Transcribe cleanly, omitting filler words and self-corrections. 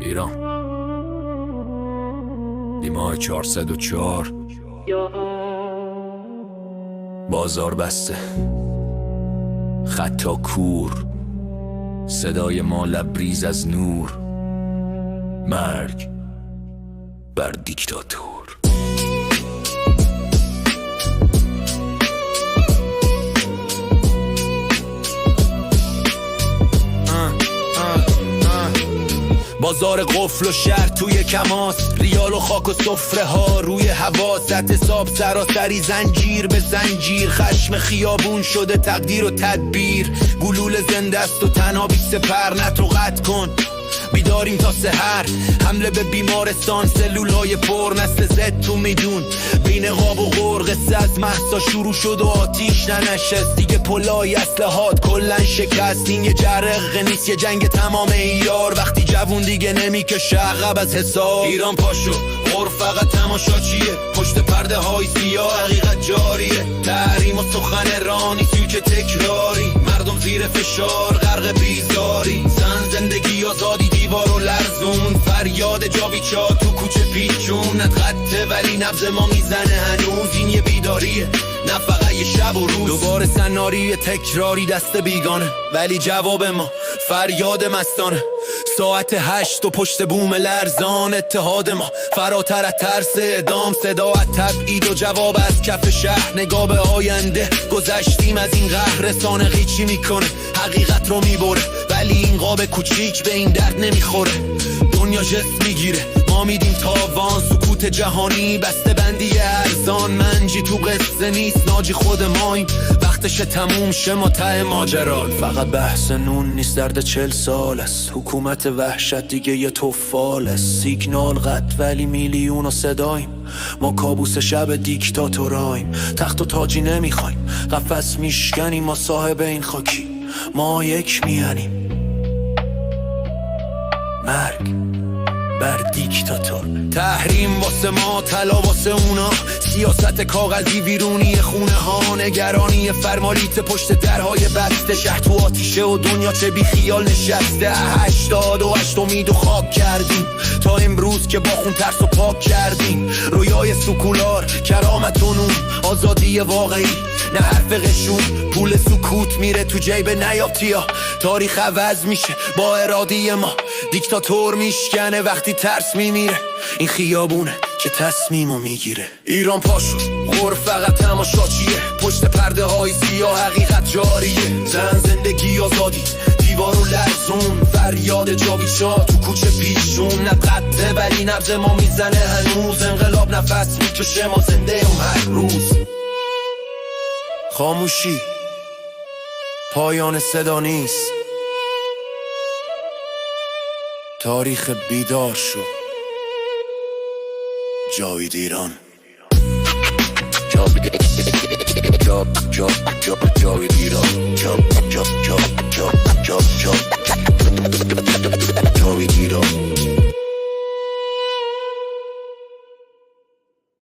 ایران دیماه 404 بازار بسته، خطا کور، صدای ما لبریز از نور، مرگ بر دیکتاتور. بازار قفل و شهر توی کماس، ریال و خاک و سفره ها روی حواست، حساب سراسری زنجیر به زنجیر، خشم خیابون شده تقدیر و تدبیر، گلول زنده است و تنها بی سپر، نتو قطع کن بیداریم تا سحر، حمله به بیمارستان، سلولای پر، نسل زد تو میدون بین قاب و غور، قصه از مهسا شروع شد و آتیش ننشست، دیگه پلای اسلحات کلن شکست، این یه جرقه نیست یه جنگ تمام ایار، وقتی جوون دیگه نمیکشه عقب از حساب. ایران پاشو غرب فقط تماشاچیه، پشت پرده های سیاه حقیقت جاریه، تحریم و سخن رانی سوچ تکراری، مردم زیر فشار غرق بیزاری، زن زندگی آزادی دیوار و لرزون، فریاد جاویچا تو کوچه پیچون، خطه ولی نبض ما میزنه هنوز، این یه بیداریه نه فقط یه شب و روز، دوباره سناری تکراری دست بیگانه، ولی جواب ما فریاد مستانه، ساعت 8 و پشت بوم لرزان، اتحاد ما فراتر از ترس اعدام، صدا از تبعید و جواب از کف شهر، نگاه به آینده گذشتیم از این قهر، رسانه قیچی میکنه حقیقت رو میبره، ولی این قاب کوچیک به این درد نمیخوره، دنیا جست میگیره ما میدیم تاوان، سکوت جهانی بسته بندی ارزان، منجی تو قصه نیست ناجی خود مایم، وقتش تموم شه ما ته ماجران، فقط بحث نون نیست درد 40 سال است، حکومت وحشت دیگه یه توفال است، سیگنال قطع ولی میلیون و صدایم، ما کابوس شب دیکتاتورایم، تخت و تاجی نمیخوایم قفس میشکنیم، ما صاحب این خاکی ما یک میانیم، مرگ بر دیکتاتور، تحریم واسه ما طلا واسه اونا، سیاست کاغذی ویرونی خونه ها، نگرانی فرمالیت پشت درهای بسته، شهر تو آتیشه و دنیا چه بی خیال نشسته، 88 امید و خاک کردیم تا امروز که با خون ترس و پاک کردیم، رویای سکولار کرامت و نون، آزادی واقعی نه حرف قشون، پول سکوت میره تو جیب نیابتیا، تاریخ عوض میشه با ارادی ما، دیکتاتور میشکنه وقتی ترس میمیره، این خیابونه که تصمیمو میگیره. ایران پاشو غرب فقط تماشاچیه، پشت پرده های سیاه حقیقت جاریه، زن زندگی آزادی دیوار و لرزون، فریاد جاویچا تو کوچه پیشون، نه قطعه ولی نبض ما میزنه هنوز، انقلاب نفس میکشه ما زنده هم هر روز، خاموشی پایان صدا نیست، تاریخ بیدار شو جاوید ایران، جاوید ایران، جاوید ایران.